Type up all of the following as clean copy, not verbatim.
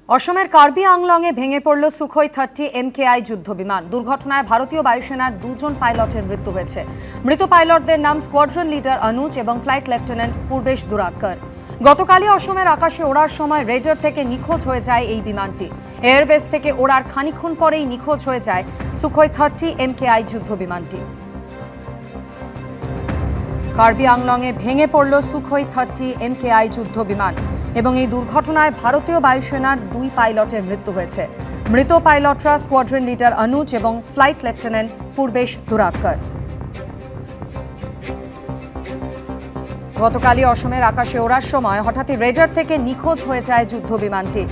অসমের কার্বি আংলংয়ে ভেঙে পড়ল সুখোই 30 MKI যুদ্ধবিমান। দুর্ঘটনায় ভারতীয় বায়ুসেনার দুজন পাইলটের মৃত্যু হয়েছে। মৃত পাইলটদের নাম স্কোয়াড্রন লিডার অনুজ এবং ফ্লাইট লেফটেন্যান্ট পূর্বেশ দুরাকর। গতকালই অসমের আকাশে ওড়ার সময় রেডার থেকে নিখোঁজ হয়ে যায় এই বিমানটি। এয়ারবেস থেকে ওড়ার খানিকক্ষণ পরেই নিখোঁজ হয়ে যায় সুখোই 30 MKI যুদ্ধবিমানটি। কার্বি আংলংয়ে ভেঙে পড়ল সুখোই 30 MKI যুদ্ধবিমান এবং এই দুর্ঘটনায় ভারতীয় বায়ুসেনার দুই পাইলটের মৃত্যু হয়েছে। মৃত পাইলটরা স্কোয়াড্রন লিডার অনুজ এবং ফ্লাইট লেফটেন্যান্ট পূর্বেশ দুরাকর। গতকালই অসমের আকাশে ওড়ার সময় হঠাৎই রেডার থেকে নিখোঁজ হয়ে যায় যুদ্ধবিমানটি।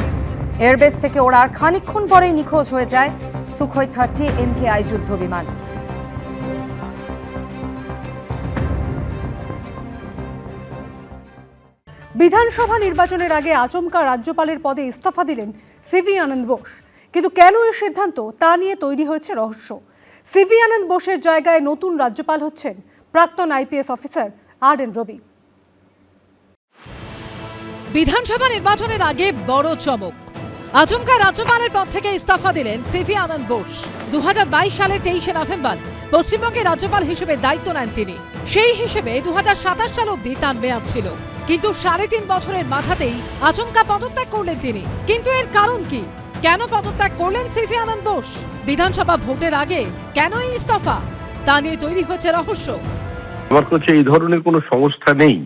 এয়ারবেস থেকে ওড়ার খানিকক্ষণ পরেই নিখোঁজ হয়ে যায় সুখোই 30 MKI যুদ্ধবিমান। বিধানসভা নির্বাচনের আগে আচমকা রাজ্যপালের পদে ইস্তফা দিলেন সিভি আনন্দ বোস। কিন্তু কেন এই সিদ্ধান্ত তা নিয়ে তৈরি হয়েছে রহস্য। সিভি আনন্দ বোসের জায়গায় নতুন রাজ্যপাল হচ্ছেন প্রাক্তন IPS অফিসার RN রবি। বিধানসভা নির্বাচনের আগে বড় চমক। আচমকা রাজ্যপালের পদ থেকে ইস্তফা দিলেন সিভি আনন্দ বোস। 2022 সালে 23 নভেম্বর পশ্চিমবঙ্গের রাজ্যপাল হিসেবে দায়িত্ব নেন তিনি। সেই হিসেবে 2027 সাল অবধি তার মেয়াদ ছিল, কিন্তু 3.5 বছরের মাথাতেই আচমকা পদত্যাগ করলেন তিনি। কিন্তু এর কারণ কি? কেন পদত্যাগ করলেন সিভি আনন্দ বোস? বিধানসভা ভোটের আগে কেন এই ইস্তফা? তা নিয়ে তৈরি হয়েছে রহস্য। আমার কাছে এই ধরনের কোনো সংস্থা নেই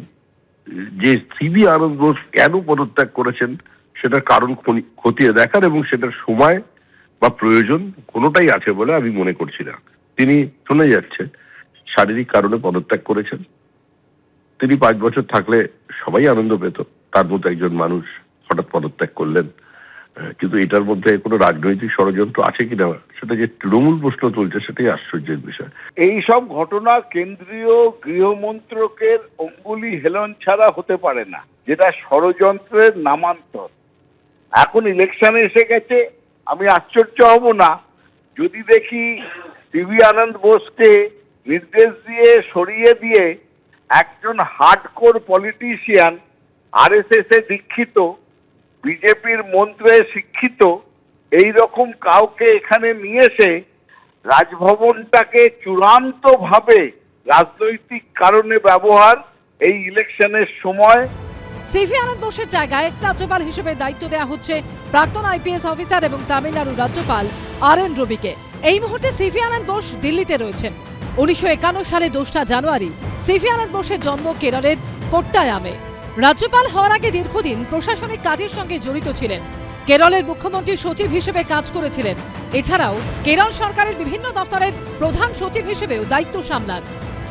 যে সিভি আনন্দ বোস কেন পদত্যাগ করেছেন সেটার কারণ খতিয়ে দেখার এবং সেটার সময় বা প্রয়োজন কোনোটাই আছে বলে আমি মনে করছি না। তিনি শোনা যাচ্ছে শারীরিক কারণে পদত্যাগ করেছেন। তিনি 5 বছর থাকলে সবাই আনন্দ পেত, তার মতো একজন মানুষ হঠাৎ পদত্যাগ করলেন। কিন্তু এটার মধ্যে কোনো রাজনৈতিক ষড়যন্ত্র আছে কিনা সেটা যে তৃণমূল প্রশ্ন তুলছে সেটাই আশ্চর্যের বিষয়। এই সব ঘটনা কেন্দ্রীয় গৃহমন্ত্রকের অঙ্গুলি হেলন ছাড়া হতে পারে না, যেটা ষড়যন্ত্রের নামান্তর। এখন ইলেকশনে এসে গেছে, আমি আশ্চর্য হব না যদি দেখি সিভি আনন্দ বোসকে নির্দেশ দিয়ে সরিয়ে দিয়ে একজন হার্ডকোর পলিটিশিয়ান, RSS এ দীক্ষিত, বিজেপির মন্ত্রে শিক্ষিত এই রকম কাউকে এখানে নিয়ে এসে রাজভবনটাকে চূড়ান্তভাবে রাজনৈতিক কারণে ব্যবহার এই ইলেকশনের সময়। সিভি আনন্দ বোসের জায়গায় রাজ্যপাল হিসেবে দায়িত্ব দেওয়া হচ্ছে প্রাক্তন IPS অফিসার এবং তামিলনাড়ুর রাজ্যপাল RN রবিকে। এই মুহূর্তে সিভি আনন্দ বোস দিল্লিতে রয়েছেন। 1951 সালে 2 জানুয়ারি সিভি আনন্দ বোসের জন্ম কেরলের কোট্টায়ামে। রাজ্যপাল হওয়ার আগে দীর্ঘদিন প্রশাসনিক কাজের সঙ্গে জড়িত ছিলেন। কেরলের মুখ্যমন্ত্রীর সচিব হিসেবে কাজ করেছিলেন। এছাড়াও কেরল সরকারের বিভিন্ন দপ্তরের প্রধান সচিব হিসেবেও দায়িত্ব সামলান।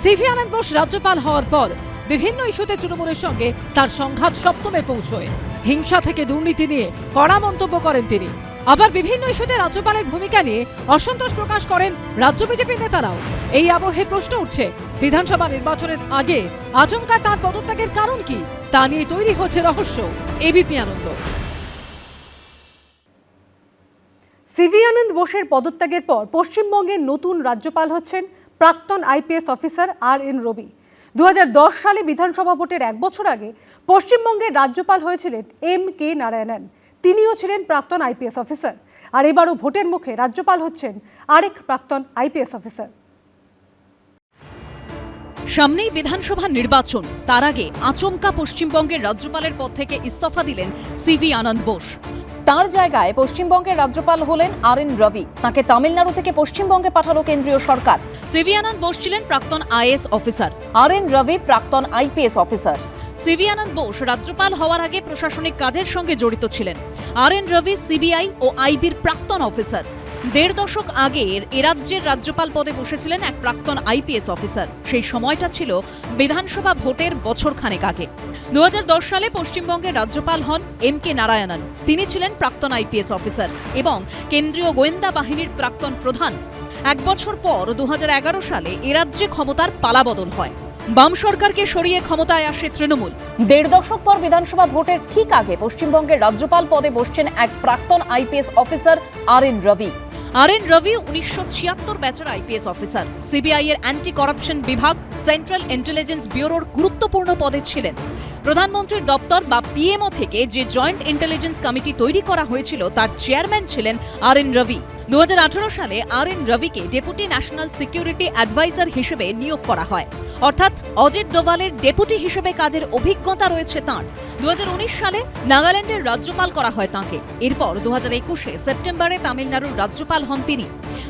সিভি আনন্দ বোস রাজ্যপাল হওয়ার পর বিভিন্ন ইস্যুতে তৃণমূলের সঙ্গে তার সংঘাত সপ্তমে পৌঁছয়। হিংসা থেকে দুর্নীতি নিয়ে কড়া মন্তব্য করেন তিনি। আবার বিভিন্ন ইস্যুতে রাজ্যপালের ভূমিকা নিয়ে অসন্তোষ প্রকাশ করেন রাজ্য বিজেপি নেতারাও। এই আবহে প্রশ্ন উঠছে, বিধানসভা নির্বাচনের আগে আচমকা তার পদত্যাগের কারণ কি? তা নিয়ে তৈরি হচ্ছে রহস্য। এবিপি আনন্দ। সিভি আনন্দ বোসের পদত্যাগের পর পশ্চিমবঙ্গের নতুন রাজ্যপাল হচ্ছেন প্রাক্তন IPS অফিসার RN রবি। 2010 সালে বিধানসভা ভোটের 1 বছর আগে পশ্চিমবঙ্গের রাজ্যপাল হয়েছিলেন MK নারায়ণন। তিনিও ছিলেন প্রাক্তন IPS অফিসার। আর এবারও ভোটের মুখে রাজ্যপাল হচ্ছেন আরেক প্রাক্তন IPS অফিসার। সামনেই বিধানসভা নির্বাচন, তার আগে আচমকা পশ্চিমবঙ্গের রাজ্যপালের পদ থেকে ইস্তফা দিলেন সিভি আনন্দ বোস। তার জায়গায় পশ্চিমবঙ্গের রাজ্যপাল হলেন RN রবি। তাকে তামিলনাড়ু থেকে পশ্চিমবঙ্গে পাঠালো কেন্দ্রীয় সরকার। সিভি আনন্দ বোস ছিলেন প্রাক্তন IAS অফিসার, RN রবি প্রাক্তন IPS অফিসার। সিভি আনন্দ বোস রাজ্যপাল হওয়ার আগে প্রশাসনিক কাজের সঙ্গে জড়িত ছিলেন। RN রবি CBI ও IBর প্রাক্তন অফিসার। 1.5 দশক আগে এ রাজ্যের রাজ্যপাল পদে বসেছিলেন এক প্রাক্তন IPS অফিসার। সেই সময়টা ছিল বিধানসভা ভোটের বছরখানেক আগে। 2010 সালে পশ্চিমবঙ্গের রাজ্যপাল হন MK নারায়ণন। তিনি ছিলেন প্রাক্তন IPS অফিসার এবং কেন্দ্রীয় গোয়েন্দা বাহিনীর প্রাক্তন প্রধান। 1 বছর পর 2011 সালে এ রাজ্যে ক্ষমতার পালাবদল হয়। বাম সরকারকে সরিয়ে ক্ষমতায় আসে তৃণমূল। 1.5 দশক পর বিধানসভা ভোটের ঠিক আগে পশ্চিমবঙ্গের রাজ্যপাল পদে বসছেন এক প্রাক্তন IPS অফিসার RN রবি। RN রবি 1976 ব্যাচের IPS অফিসার। CBI এর অ্যান্টি করাপশন বিভাগ, সেন্ট্রাল ইন্টেলিজেন্স ব্যুরোর গুরুত্বপূর্ণ পদে ছিলেন। প্রধানমন্ত্রীর দপ্তর বা পিএমও থেকে যে জয়েন্ট ইন্টেলিজেন্স কমিটি তৈরি করা হয়েছিল তার চেয়ারম্যান ছিলেন আর.এন. রবি। 2018 সালে আর.এন. রবিকে ডেপুটি ন্যাশনাল সিকিউরিটি অ্যাডভাইজার হিসেবে নিয়োগ করা হয়, অর্থাৎ অজিত ডোভালের ডেপুটি হিসেবে কাজের অভিজ্ঞতা রয়েছে তাঁর। 2019 সালে নাগাল্যান্ডের রাজ্যপাল করা হয় তাঁকে। এরপর 2021 সেপ্টেম্বরে তামিলনাড়ুর রাজ্যপাল হন তিনি।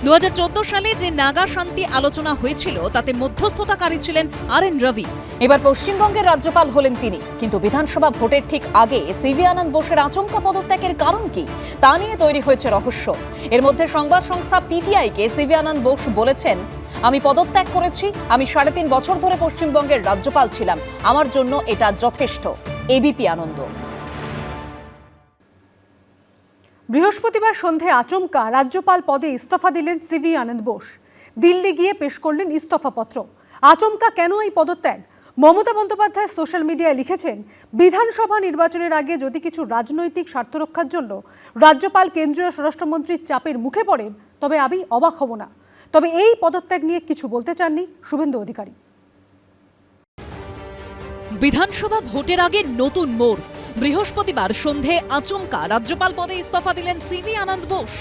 2014 সালে যে নাগা শান্তি আলোচনা হয়েছিল তাতে মধ্যস্থতাকারী ছিলেন আর.এন. রবি। এবার পশ্চিমবঙ্গের রাজ্যপাল হলেন তিনি, কিন্তু বিধানসভা ভোটের ঠিক আগে সিভি আনন্দ বোসের আচমকা পদত্যাগের কারণ কি তা নিয়ে তৈরি হয়েছে রহস্য। এর মধ্যে সংবাদ সংস্থা পিটিআইকে সিভি আনন্দ বোস বলেছেন, আমি পদত্যাগ করেছি, আমি 3.5 বছর ধরে পশ্চিমবঙ্গের রাজ্যপাল ছিলাম, আমার জন্য এটা যথেষ্ট। এবিপি আনন্দ। বৃহস্পতিবার সন্ধে আচমকা রাজ্যপাল পদে ইস্তফা দিলেন সিভি আনন্দ বোস। দিল্লি গিয়ে পেশ করলেন ইস্তফাপত্র। আচমকা কেন এই পদত্যাগ? মমতা বন্দ্যোপাধ্যায় সোশ্যাল মিডিয়ায় লিখেছেন, বিধানসভা নির্বাচনের আগে যদি কিছু রাজনৈতিক স্বার্থ রক্ষার জন্য রাজ্যপাল কেন্দ্রীয় স্বরাষ্ট্রমন্ত্রীর চাপের মুখে পড়েন তবে আমি অবাক হব না। তবে এই পদত্যাগ নিয়ে কিছু বলতে চাননি শুভেন্দু অধিকারী। বিধানসভা ভোটের আগে নতুন মোড়। বৃহস্পতিবার সন্ধে আচমকা রাজ্যপাল পদে ইস্তফা দিলেন সিভি আনন্দ বোস।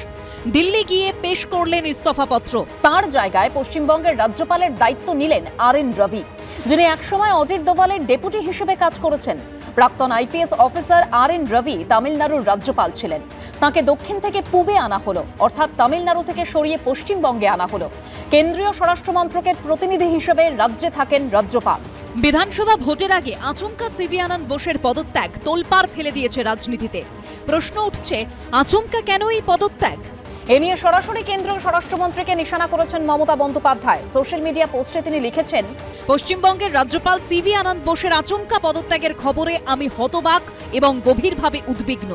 দিল্লি গিয়ে পেশ করলেন ইস্তফাপত্র। তার জায়গায় পশ্চিমবঙ্গের রাজ্যপালের দায়িত্ব নিলেন আর.এন. রবি, যিনি একসময় অজিত ডোভালের ডেপুটি হিসেবে কাজ করেছেন। প্রাক্তন আইপিএস অফিসার আর.এন. রবি তামিলনাড়ুর রাজ্যপাল ছিলেন। তাকে দক্ষিণ থেকে পূবে আনা হলো, অর্থাৎ তামিলনাড়ু থেকে সরিয়ে পশ্চিমবঙ্গে আনা হলো। কেন্দ্রীয় স্বরাষ্ট্র মন্ত্রকের প্রতিনিধি হিসেবে রাজ্যে থাকেন রাজ্যপাল। বিধানসভা ভোটের আগে আচমকা সিভি আনন্দ বোসের পদত্যাগ তোলপাড় ফেলে দিয়েছে রাজনীতিতে। প্রশ্ন উঠছে, আচমকা কেন এই পদত্যাগ? এ নিয়ে সরাসরি কেন্দ্রীয় স্বরাষ্ট্রমন্ত্রীকে নিশানা করেছেন মমতা বন্দ্যোপাধ্যায়। সোশ্যাল মিডিয়া পোস্টে তিনি লিখেছেন, পশ্চিমবঙ্গের রাজ্যপাল সিভি আনন্দ বোসের আচমকা পদত্যাগের খবরে আমি হতবাক এবং গভীরভাবে উদ্বিগ্ন।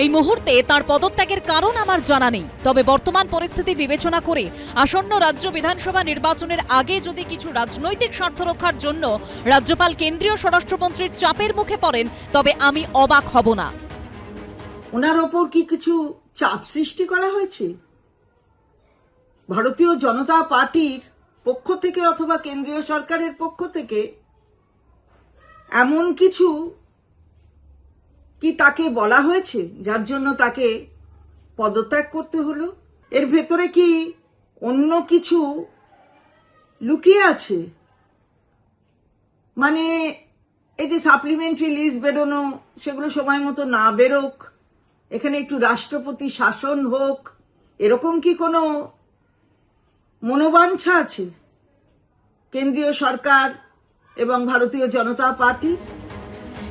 এই মুহূর্তে তার পদত্যাগের কারণ আমার জানা নেই, তবে বর্তমান পরিস্থিতি বিবেচনা করে আসন্ন রাজ্য বিধানসভা নির্বাচনের আগে যদি কিছু রাজনৈতিক স্বার্থ রক্ষার জন্য রাজ্যপাল কেন্দ্রীয় স্বরাষ্ট্রমন্ত্রীর চাপের মুখে পড়েন তবে আমি অবাক হব না। ওনার ওপর কি কিছু চাপ সৃষ্টি করা হয়েছে ভারতীয় জনতা পার্টির পক্ষ থেকে অথবা কেন্দ্রীয় সরকারের পক্ষ থেকে? এমন কিছু কি তাকে বলা হয়েছে যার জন্য তাকে পদত্যাগ করতে হলো? এর ভেতরে কি অন্য কিছু লুকিয়ে আছে? মানে এই যে সাপ্লিমেন্টারি লিস্ট বেরোনো, সেগুলো সময় মতো না বেরোক, এখানে একটু রাষ্ট্রপতি শাসন হোক, এরকম কি কোনো মনোবাঞ্ছা আছে কেন্দ্রীয় সরকার এবং ভারতীয় জনতা পার্টি?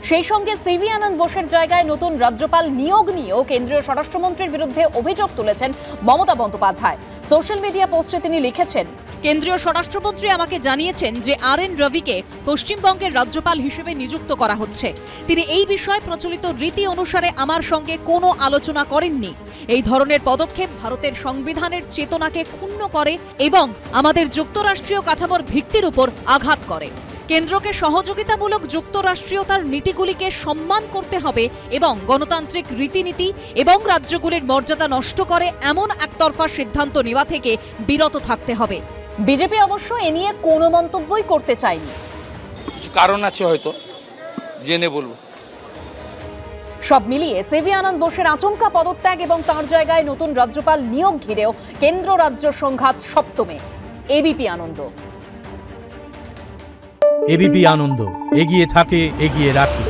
সেই সঙ্গে সিভি আনন্দ বোসের জায়গায় নতুন রাজ্যপাল নিয়োগ নিয়েও কেন্দ্রীয় স্বরাষ্ট্রমন্ত্রীর বিরুদ্ধে অভিযোগ তুলেছেন মমতা বন্দ্যোপাধ্যায়। সোশ্যাল মিডিয়া পোস্টে তিনি লিখেছেন, কেন্দ্রীয় স্বরাষ্ট্রমন্ত্রী আমাকে জানিয়েছেন যে আর.এন. রবিকে পশ্চিমবঙ্গের রাজ্যপাল হিসেবে নিযুক্ত করা হচ্ছে। তিনি এই বিষয়ে প্রচলিত রীতি অনুসারে আমার সঙ্গে কোনো আলোচনা করেননি। এই ধরনের পদক্ষেপ ভারতের সংবিধানের চেতনাকে ক্ষুণ্ণ করে এবং আমাদের যুক্তরাষ্ট্রীয় কাঠামোর ভিত্তির উপর আঘাত করে। কেন্দ্রকে সহযোগিতামূলক যুক্তরাষ্ট্রীয়তার নীতিগুলিকে সম্মান করতে হবে এবং গণতান্ত্রিক রীতিনীতি এবং রাজ্যগুলির মর্যাদা নষ্ট করে এমন একতরফা সিদ্ধান্ত নেওয়া থেকে বিরত থাকতে হবে। বিজেপি অবশ্য এ নিয়ে কোনো মন্তব্যই করতে চায়নি। কিছু কারণ আছে, হয়তো জেনে বলবো। সব মিলিয়ে সিভি আনন্দ বোসের আচমকা পদত্যাগ এবং তার জায়গায় নতুন রাজ্যপাল নিয়োগ ঘিরেও কেন্দ্র রাজ্য সংঘাত সপ্তমে। এবিপি আনন্দ। এবিপি আনন্দ, এগিয়ে থাকে, এগিয়ে রাখে।